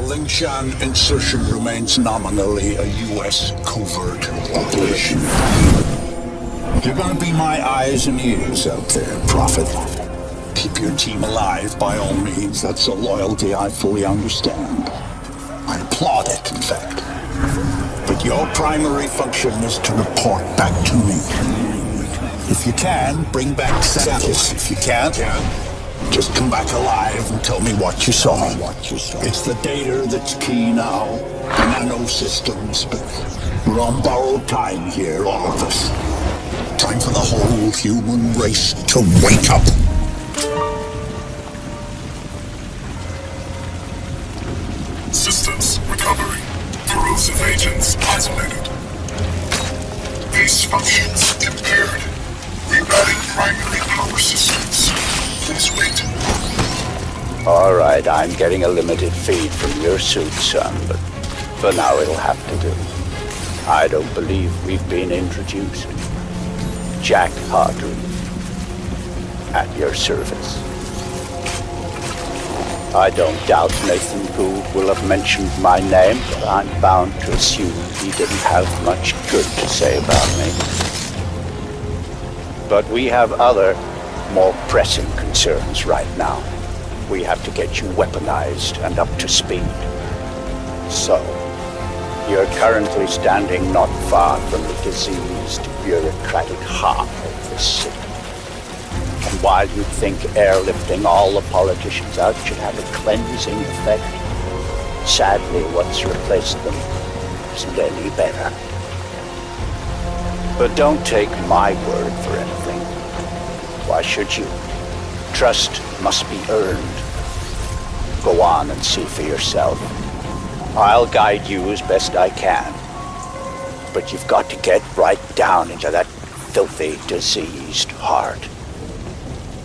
Lingshan insertion remains nominally a U.S. covert operation. You're gonna be my eyes and ears out there, Prophet. Keep your team alive by all means. That's a loyalty I fully understand. I applaud it, in fact. But your primary function is to report back to me. If you can, bring back samples. If you can't, just come back alive and tell me what you saw. It's the data that's key now, the nanosystems, but we're on borrowed time here, all of us. Time for the whole human race to wake up. Systems recovery. Corrosive agents isolated. Base functions impaired. Rerouting primary power systems. Please wait. All right, I'm getting a limited feed from your suit, son, but for now it'll have to do. I don't believe we've been introduced. Jack Hartry, at your service. I don't doubt Nathan Gould will have mentioned my name, but I'm bound to assume he didn't have much good to say about me. But we have other, more pressing concerns right now. We have to get you weaponized and up to speed. So, you're currently standing not far from the diseased, bureaucratic heart of this city. And while you think airlifting all the politicians out should have a cleansing effect, sadly what's replaced them isn't any better. But don't take my word for anything. Why should you? Trust must be earned. Go on and see for yourself. I'll guide you as best I can. But you've got to get right down into that filthy, diseased heart.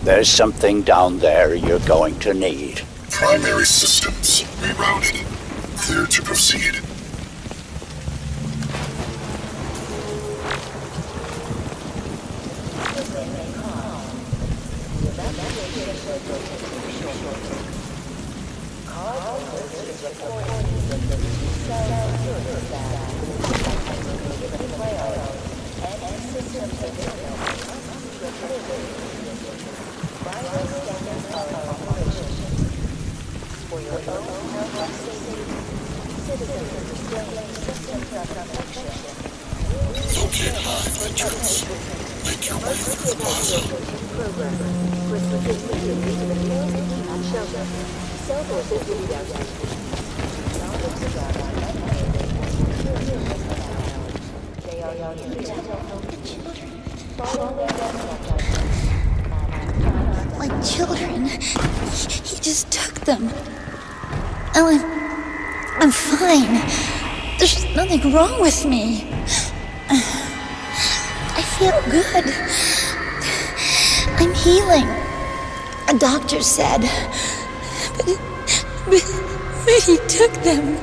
There's something down there you're going to need. Primary systems rerouted. Clear to proceed. Locate hive entrance. Make your way through the plaza. My children. He just took them. Ellen, I'm fine. There's nothing wrong with me. I feel good. I'm healing. A doctor said. But he took them.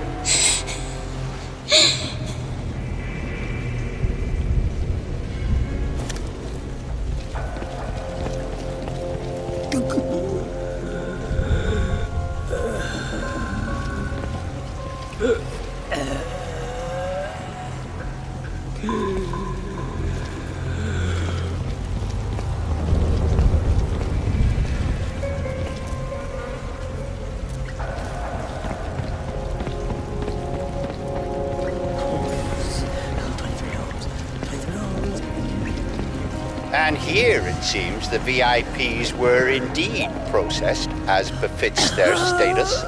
And here, it seems, the VIPs were indeed processed as befits their status.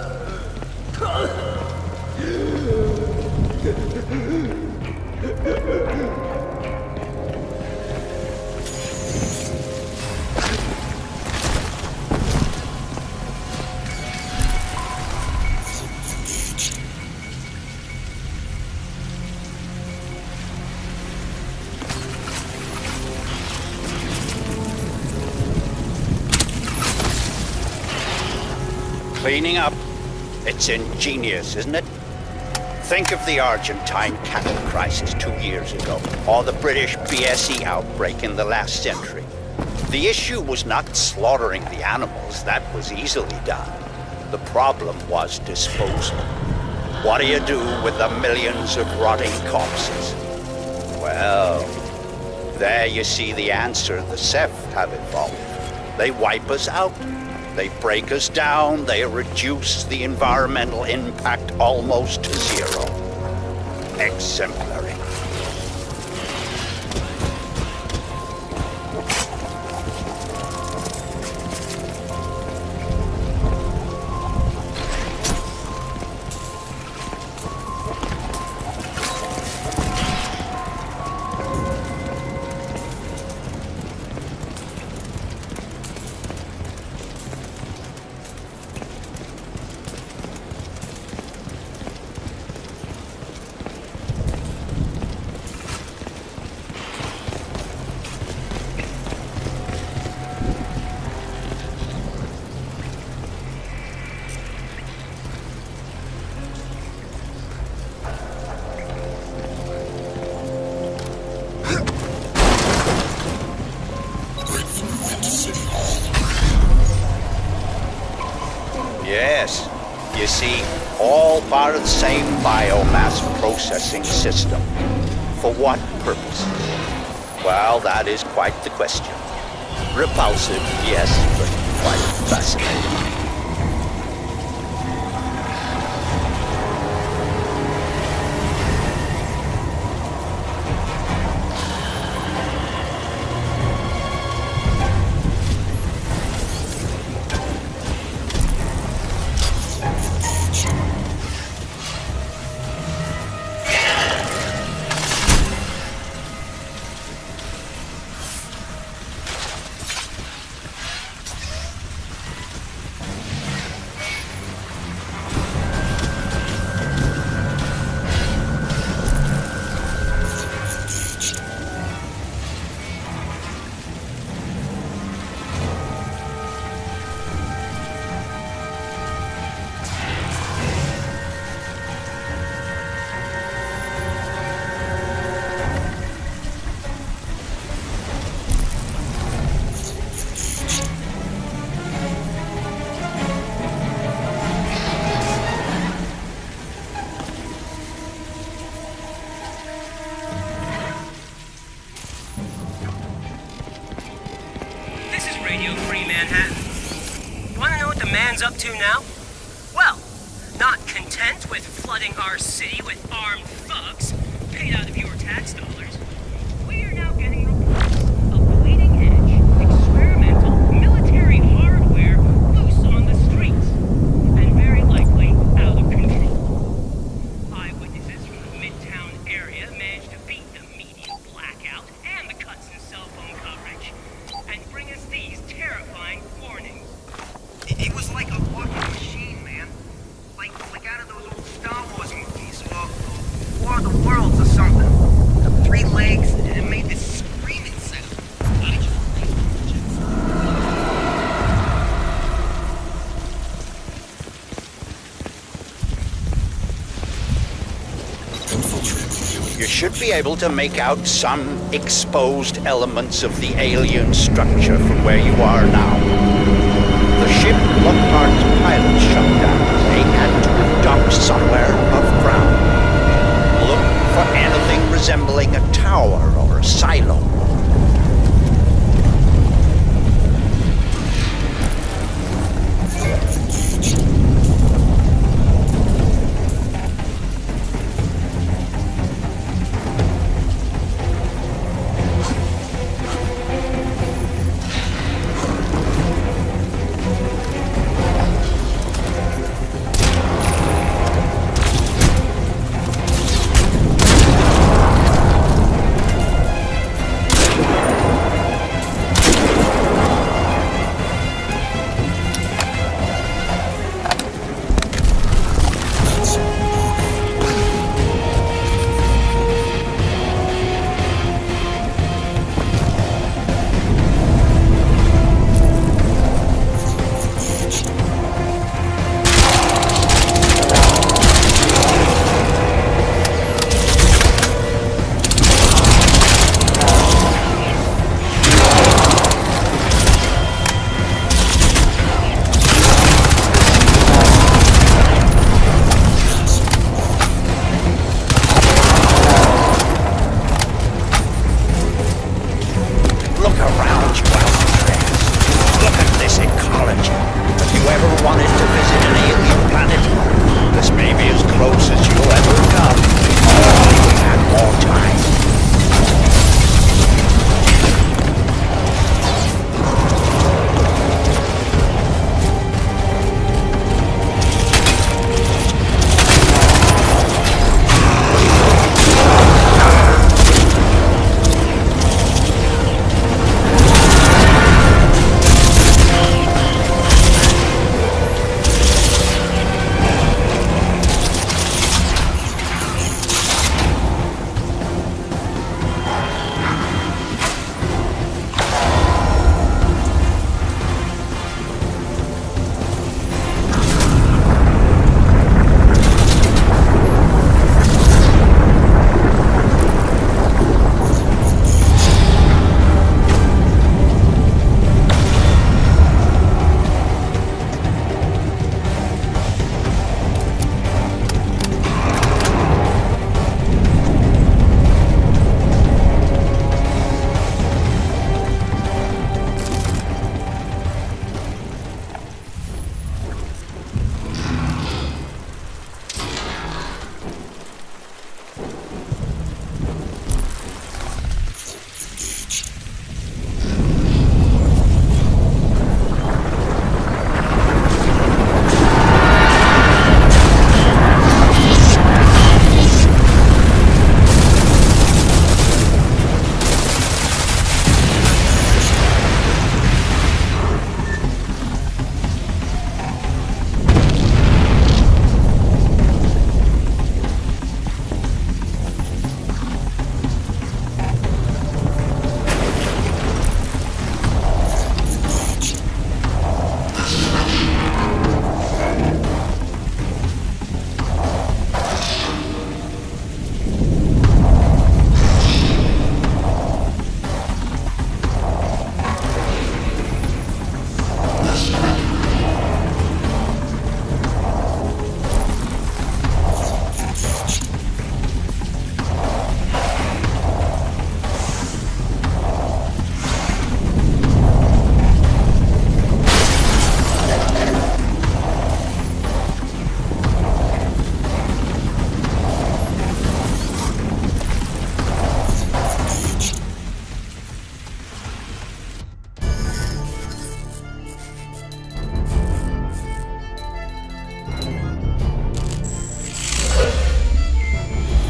Cleaning up. It's ingenious, isn't it? Think of the Argentine cattle crisis 2 years ago, or the British BSE outbreak in the last century. The issue was not slaughtering the animals, that was easily done. The problem was disposal. What do you do with the millions of rotting corpses? Well, there you see the answer the Ceph have evolved. They wipe us out. They break us down. They reduce the environmental impact almost to zero. Exemplary. Yes. You see, all part of the same biomass processing system. For what purpose? Well, that is quite the question. Repulsive, yes, but quite fascinating. Up to now? Well, not content with flooding our city with armed thugs paid out of your tax dollars, we are now getting reports of bleeding-edge, experimental military hardware loose on the streets, and very likely out of control. Eyewitnesses from the Midtown area managed to beat the media blackout and the cuts in cell phone coverage, and bring us these terrifying warnings. It was like a walking machine, man. Like out of those old Star Wars movies, or War of the Worlds or something. The 3 legs, and it made this screaming sound. You should be able to make out some exposed elements of the alien structure from where you are now. The ship Lockhart's pilot shut down. They had to have docked somewhere above ground. Look for anything resembling a tower or a silo.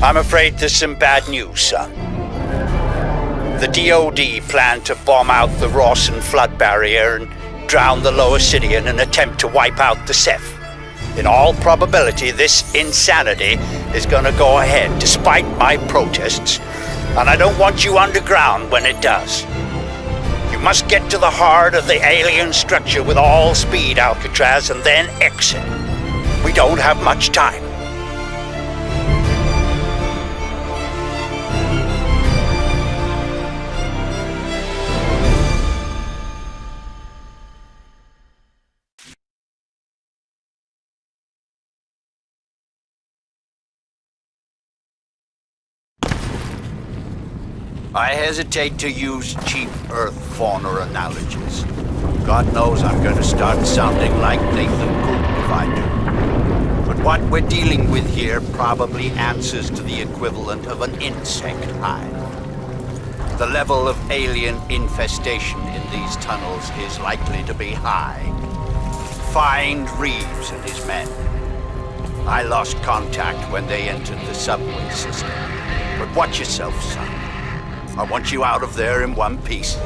I'm afraid there's some bad news, son. The DoD plan to bomb out the Rawson flood barrier and drown the lower city in an attempt to wipe out the Ceph. In all probability, this insanity is gonna go ahead despite my protests, and I don't want you underground when it does. You must get to the heart of the alien structure with all speed, Alcatraz, and then exit. We don't have much time. I hesitate to use cheap Earth fauna analogies. God knows I'm going to start sounding like Nathan Gould if I do. But what we're dealing with here probably answers to the equivalent of an insect hive. The level of alien infestation in these tunnels is likely to be high. Find Reeves and his men. I lost contact when they entered the subway system. But watch yourself, son. I want you out of there in one piece.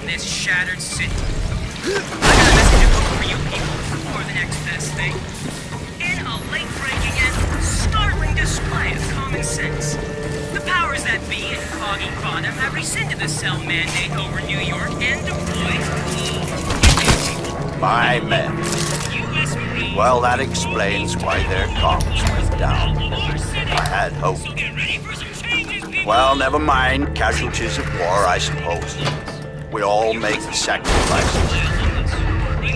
this shattered city. I got a message to book for you people before the next best thing. In a late-breaking and startling display of common sense, the powers that be in Foggy Bottom have rescinded the cell mandate over New York and deployed My men. U.S. Marines. Well, that explains why their comms went down. I had hope. So get ready for some changes, people. Well, never mind. Casualties of war, I suppose. We all make sacrifices.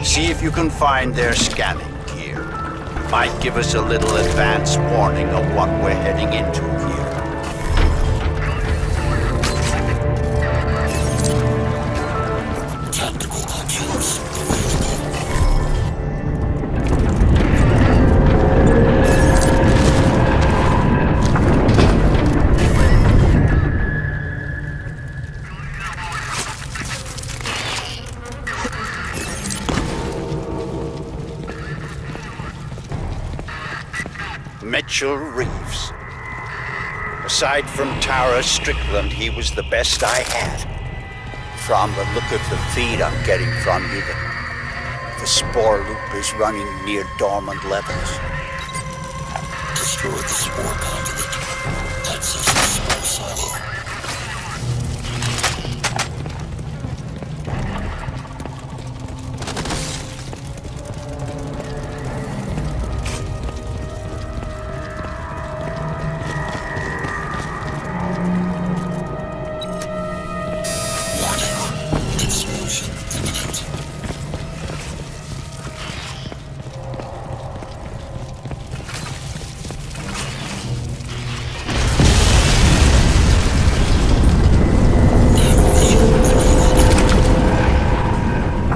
See if you can find their scanning gear. Might give us a little advance warning of what we're heading into here. Tactical options available. Mitchell Reeves. Aside from Tara Strickland, he was the best I had. From the look of the feed I'm getting from you, the spore loop is running near dormant levels. Destroy the spore conduit. Access the spore silo. Explosion imminent.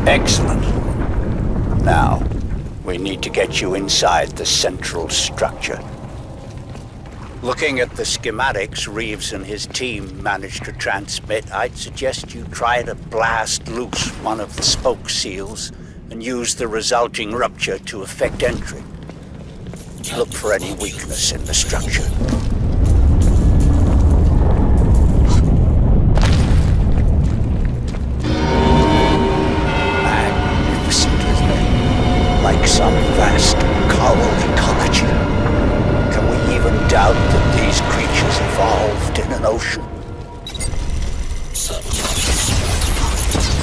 Excellent. Now, we need to get you inside the central structure. Looking at the schematics Reeves and his team managed to transmit, I'd suggest you try to blast loose one of the spoke seals and use the resulting rupture to effect entry. Look for any weakness in the structure. Magnificent, isn't it? Like some vast coral ecology. Can we even doubt that these creatures evolved in an ocean? Sabotage the spore conduit.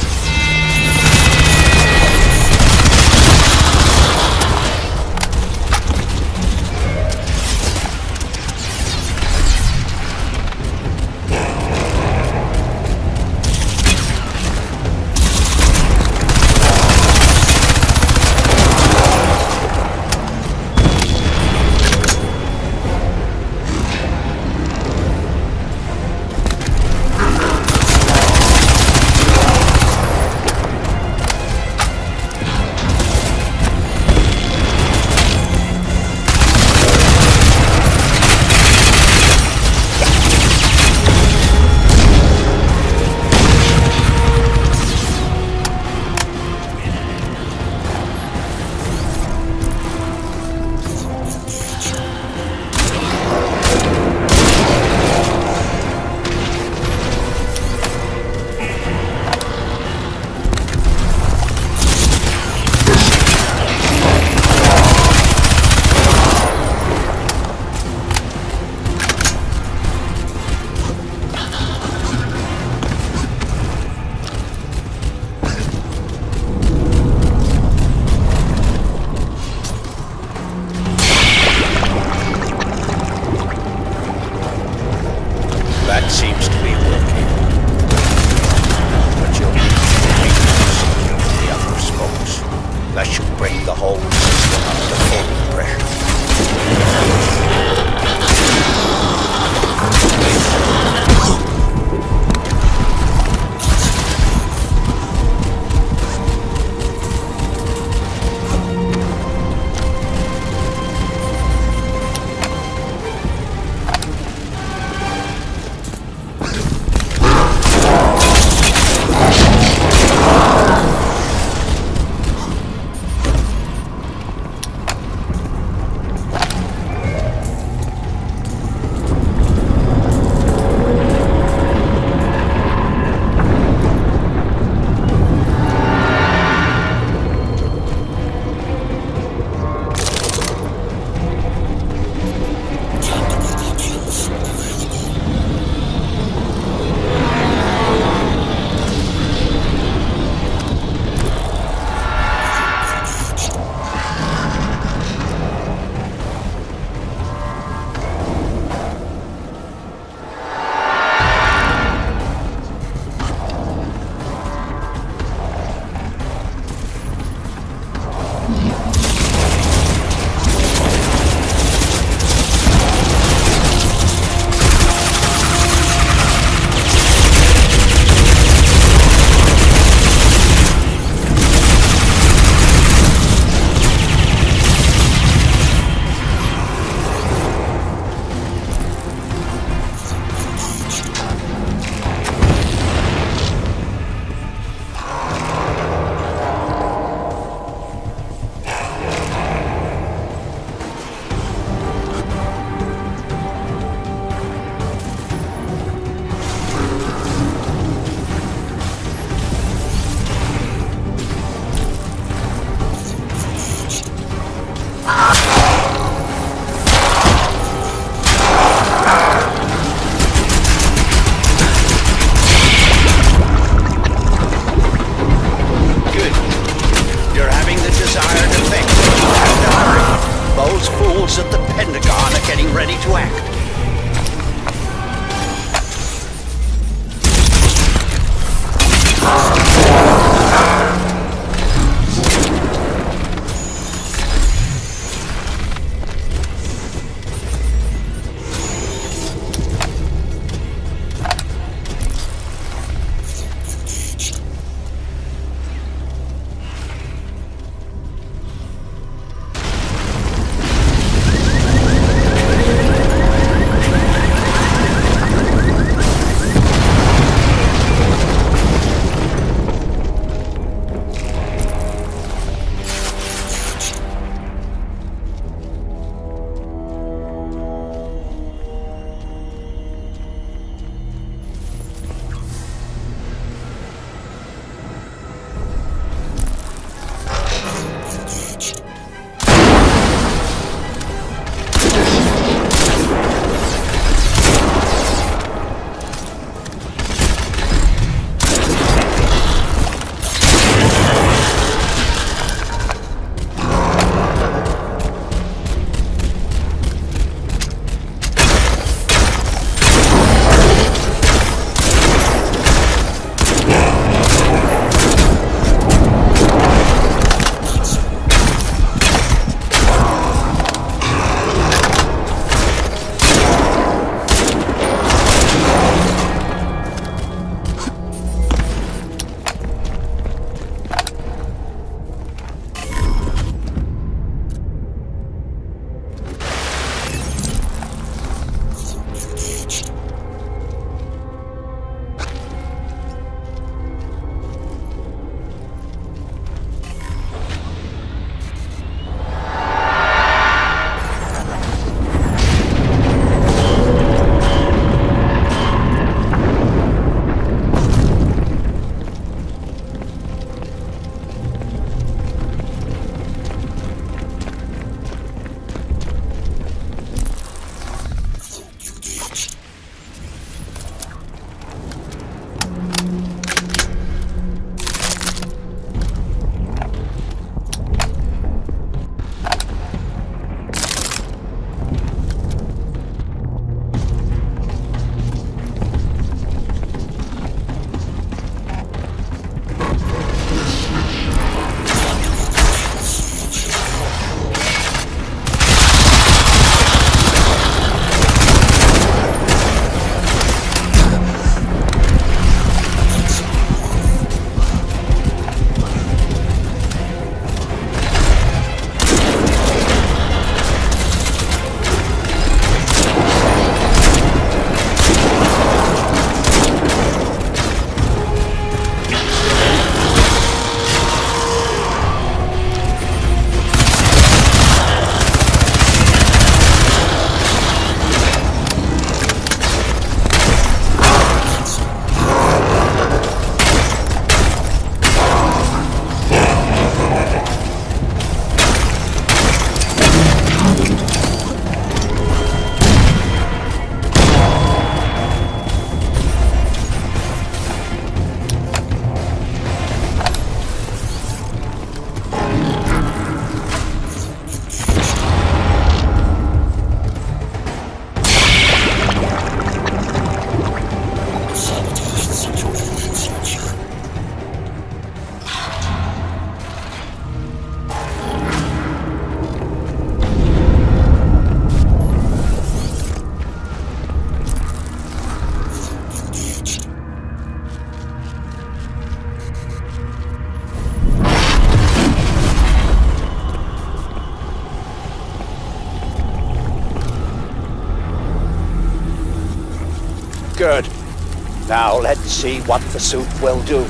Now let's see what the suit will do.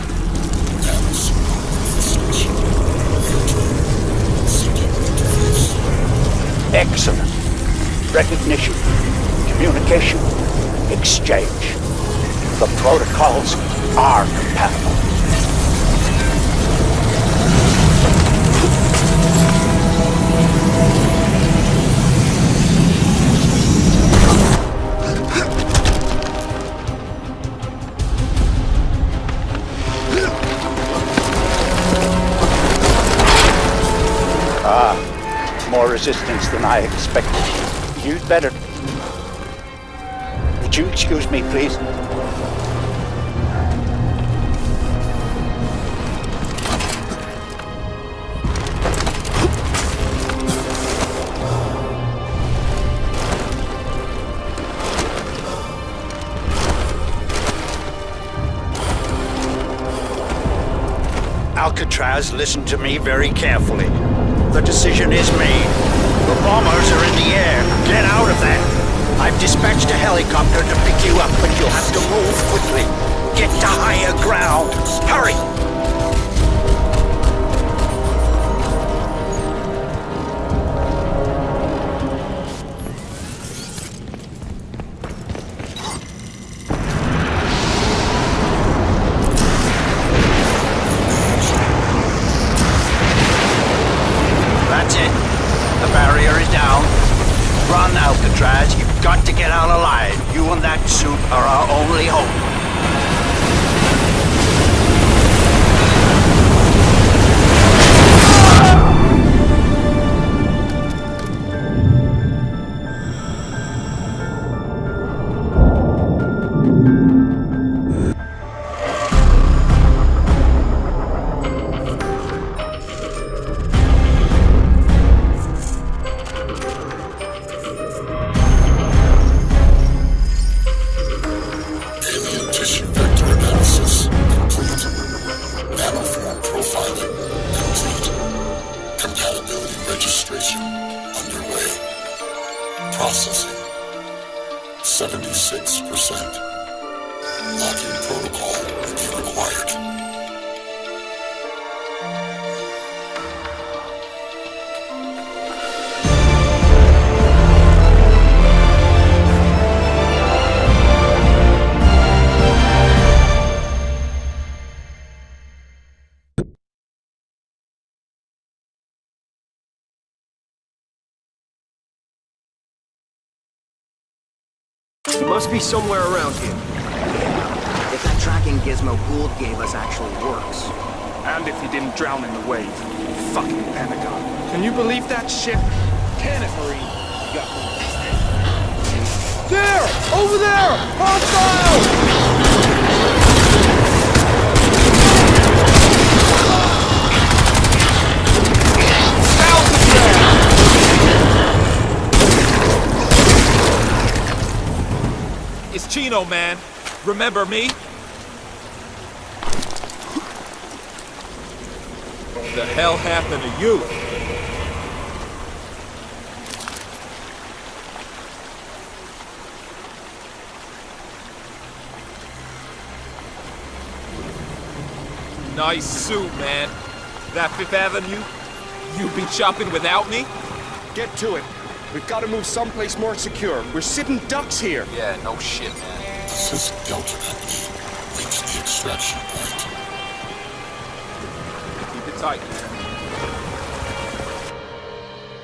Excellent. Recognition, communication, exchange. The protocols are compatible. More resistance than I expected. You'd better... Would you excuse me, please? Alcatraz, listen to me very carefully. The decision is made. The bombers are in the air. Get out of there. I've dispatched a helicopter to pick you up, but you'll have to move quickly. Get to higher ground. Hurry! That's it. The barrier is down. Run, Alcatraz. You've got to get out alive. You and that suit are our only hope. Registration underway. Processing 76%. Locking protocol will be required. It must be somewhere around here. If that tracking gizmo Gould gave us actually works. And if he didn't drown in the wave. Fucking Pentagon. Can you believe that shit? Can it, Marine? Got me. There! Over there! Hostile! It's Chino, man. Remember me? What the hell happened to you? Nice suit, man. That Fifth Avenue? You be shopping without me? Get to it. We've got to move someplace more secure. We're sitting ducks here. Yeah, no shit, man. This is Delta Company. Reach the extraction point. Keep it tight.